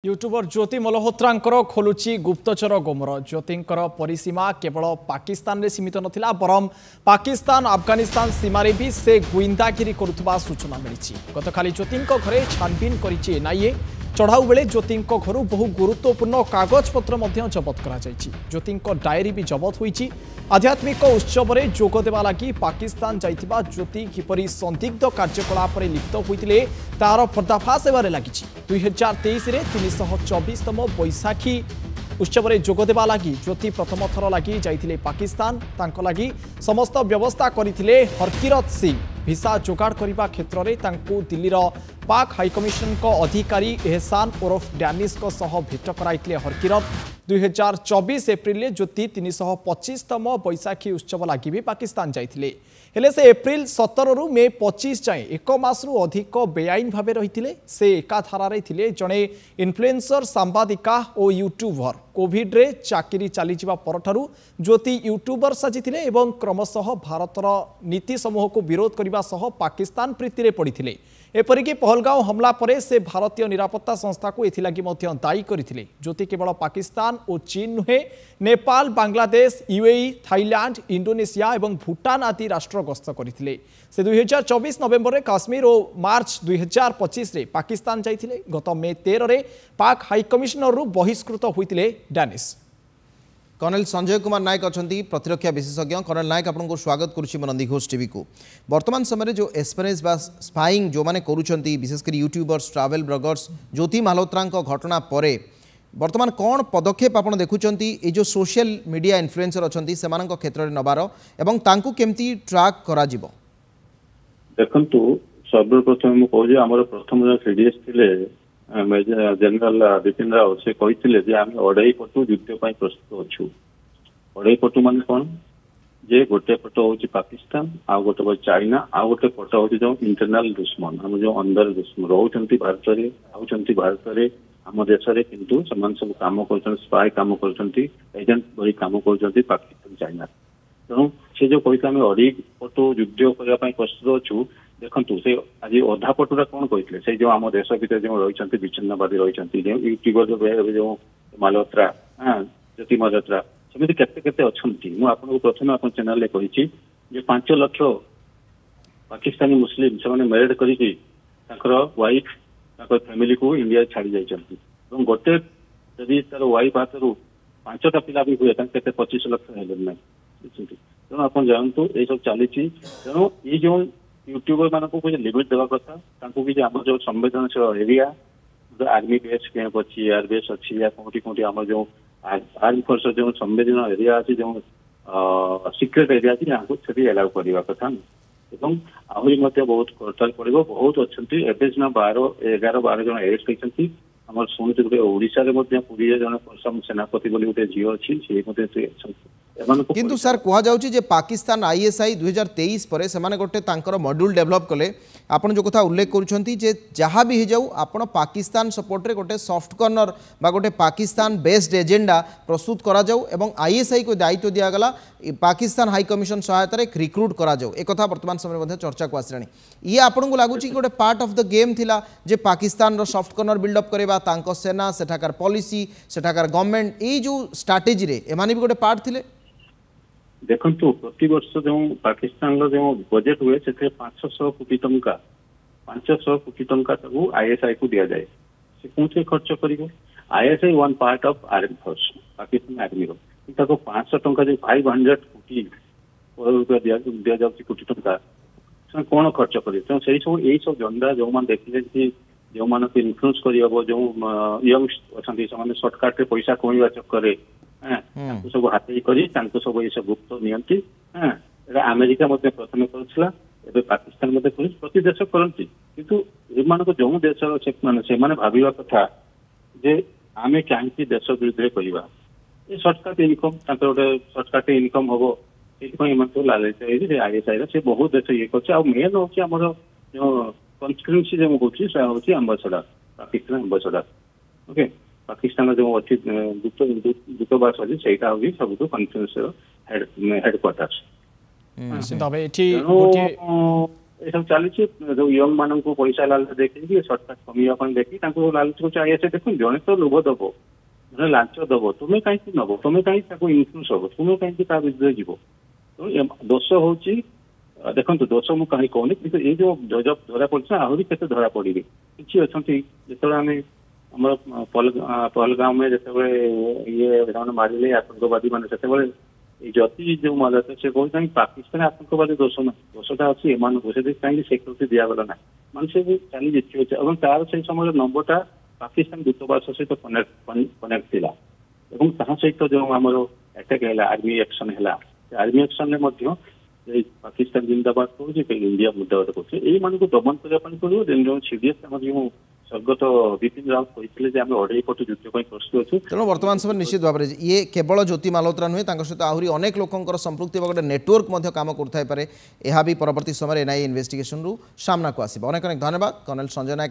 YouTuber ज्योति मल्होत्रांकर खोलुची गुप्तचर गोमर। ज्योतिंकर परिसीमा केवल पाकिस्तान रे सीमित नथिला बरम पाकिस्तान अफगानिस्तान सीमारे भी से गुइंदागिरी करुवा सूचना मिली। गतकाली ज्योतिंक घरे छानबीन करिछि एनआईए। चढ़ाऊ बेले ज्योतिंक घरु बहु गुरुत्वपूर्ण कागजपत्र जबत करा जायछि। ज्योतिंक डायरी भी जबत होईछि। आध्यात्मिक उत्सव में जोग देवा लगी पाकिस्तान जाइथिबा ज्योति किपरि संदिग्ध कार्यकलाप लिप्त होइतिले तार पर्दाफाश हेबारे लागिछि। 2023 रे 324तम बैशाखी उत्सव में जोग देवा लगी ज्योति प्रथम थर लगी जाइथिले पाकिस्तान। तांको लगी समस्त व्यवस्था करथिले हरकिरत सिंह। भिसा जोगाड़ करने क्षेत्र में तांको दिल्लीर पाक हाईकमिशन अधिकारी एहसान ओरफ डैनिश भेट कराइथिले हरकिरत। 2024 एप्रिल ज्योति 325तम बैशाखी उत्सव लगी भी पाकिस्तान जाइथिले। हेले से एप्रिल 17 रु मे 25 जाए एक मासरू अधिक बेआईन भाव रही। से एकाधारे थिले जड़े इन्फ्लुएंसर सांबादिका और यूट्यूबर। कोविड रे चाकरी चली परठारु ज्योति यूट्यूबर साजिथिले एवं क्रमशः भारतर नीति समूह को विरोध करने सह पाकिस्तान प्रीति रे पड़िथिले। एपरिकी पहलगांव हमला परे से भारतीय निरापत्ता संस्था को एथिलागी मध्य दायी करथिले। ज्योति केवल पाकिस्तान और चीन नुहे Nepal, Bangladesh, UAE, Thailand, Indonesia और भूटान आदि राष्ट्र गस्त करथिले। से 2024 नवेम्बर रे काश्मीर और मार्च 2025 रे पाकिस्तान जाइथिले। गत मे 13 रे पाक हाईकमिशनर रु बहिष्कृत होइतिले डैनिश। कर्नल संजय कुमार नायक अच्छा प्रतिरक्षा विशेषज्ञ। कर्नल नायक आपको स्वागत करुच्ची नंदी घोष टीवी को। वर्तमान समय जो एस्पेरेंस बा स्पाइंग जो मैंने करुँच विशेषकर यूट्यूबर्स, ट्रावेल ब्लॉगर्स ज्योति मल्होत्रा घटना परे वर्तमान कौन पदक्षेप आप देखुं ये जो सोशल मीडिया इन्फ्लुएंसर अच्छा से क्षेत्र में नबार एवं तांकु केमती ट्रैक करा जिवो? देखंतु सर्वप्रथम कहूँ आम प्रथम सीडीएस थे जनरल बिपिन राव से कहते आम अढ़ाई पटु युद्ध प्रस्तुत अच्छु। अढ़ाई पटु मान कौन जे गोटे पट हूँ पाकिस्तान, आउ गोटे पट चाइना, आउ गोटे पट हूँ जो इंटरनाल दुश्मन आम जो अंदर दुश्मन रोचे भारत में आउट भारत में आम देश में किंतु सब कम कर स्पाई कम कर एजेंट बड़ी कम कर पाकिस्तान चाइना। तेणु से जो कहते आम अढ़ी पटु युद्ध करने प्रस्तुत अच्छु। देखु से आज अधा पटुरा कौन कहते से जो आम देश भितर जो रही विच्छिन्नवादी रही यूट्यूबर जो मल्होत्रा ज्योति मल्होत्रा सेमती केते अच्छा। मुझे प्रथम आप चैनल कही 5 लाख पाकिस्तानी मुस्लिम से मैरिड करके वाइफ फैमिली को इंडिया छाड़ी जाइए। गोटे जदि तार वाइफ हाथ 5टा पिला भी हुए 25 लाख है ना। तेणु आप जानतु ये सब चली। तेणु ये जो यूट्यूबर मानक लिमिट देवा कथा कि आम जो संवेदनशील एरिया आर्मी बेस कैंप अच्छी, एयर बेस अच्छी या कौटी कौटी आम जो आर्मी फोर्स जो संवेदनशील एरिया अच्छी जो सिक्रेट एरिया अच्छी यहाँ से एलाउ करवा कथा। आहरी बहुत खर्चाल पड़ो बहुत अच्छा। एवं सीना 11-12 जन एरेस्ट होती आम शुणुचे गोटे ओडिशा पुरी जन सेनापति गोटे झील अच्छी किंतु सर कह जाउची पाकिस्तान आईएसआई 2023 पर से गोटे मॉड्यूल डेवलप कले। आपन जो कथा उल्लेख करुछंती जे जहाँ भी जाऊ आपन पाकिस्तान सपोर्ट रे गोटे सॉफ्ट कॉर्नर बा गोटे पाकिस्तान बेस्ड एजेंडा प्रस्तुत करा जाऊ एवं आईएसआई को दायित्व दिया गला पाकिस्तान हाई कमिशन सहायता रे रिक्रूट करा जाऊ। एक कथा वर्तमान समय मध्ये चर्चा को आसलानी। ये आपन को लागुची कि गोटे पार्ट ऑफ द गेम थिला जे पाकिस्तान रो सॉफ्ट कॉर्नर बिल्डअप करेबा तांको सेना सेठाकार पॉलिसी सेठाकार गवर्नमेंट ये जो स्ट्रैटेजी रे एमाने भी गोटे पार्ट थिले। देखु प्रति वर्ष जो पाकिस्तान जो बजेट हुए से 500 कोटी टंका 500 कोटी टंका आईएसआई को दि जाए। से कौन से खर्च करेंगे? ISI one part of army force Pakistan army रो 500 टंका जो 500 कोटी रुपया दि जाऊँगी कोटी टंका कौन खर्च करें? से सब यही सब झंडा जो मैंने देखिए जो मान इन्फ्लुएंस कर जो यंग अच्छा सर्टकट पैसा कमवा चक्कर सब हाथी कर सब ये सब गुप्त नियंती। अमेरिका प्रथम कर पाकिस्तान प्रति देश करती किंतु एमान जो देश से भाविया कथा जे आमे कहीं देश विरुद्ध करवा ये सर्टकट इनकम गोटे सर्टकट इनकम हम ये लालच आईएसआई से बहुत देश ये कर मेन हूँ आम जो कन्स्टिट्यूएंसी जो हूँ आंबासाडर पाकिस्तान आंबासाडर ओके पाकिस्तान जो अच्छी दूतावास अच्छी से सब कन्फ्रेंस हेडक्वार्टर्स। ये सब चली जो यंग मान को पैसा लालच देखिए सर्टकट कमिया देखिए लालच को चाहिए देखो जड़े तो लोभ दब जड़े लांच दब तुम्हें कहीं नब तुम्हें कहीं इन्फ्लुएंस हम तुम्हें कहीं विरुद्ध जीव तो दोष हूँ देखो दोष मुझे कहीं कहूनी कि ये जो धरा पड़ा आहरी के धरा पड़े किसी अच्छा जो आम आम पहलगाम में जो ये मारे आतंकवादी मैंने से जति जो मजा से कहीं पाकिस्तान आतंकवादी दोष ना दोषटा अच्छी एम से कहीं सिक्योरिटी दिगला ना मान से चली जीति अच्छे और तार से समय नंबरटा पाकिस्तान दूतावास सहित कनेक्ट थी सहित जो आम अटैक है आर्मी एक्शन है आर्मी एक्शन पाकिस्तान जिंदाबाद करुचे इंडिया मुर्दाबाद करुचे दमन करने पड़ो जो सीडीएस जो स्वर्गत बिपिन रावत कहते आम अढ़ई पट युद्ध प्रस्तुत अच्छे तेणु वर्तमान समय निश्चित भाव में ये केवल ज्योति मालोत्रा नुहे सहित आहरी अनेक लोकर संपृक्ति गोटे नेटवर्क काम करें यह भी परवर्ती समय एनआईए इन्वेस्टिगेशन सामना को आसो। अनेक अनेक धन्यवाद कर्नल संजय नायक।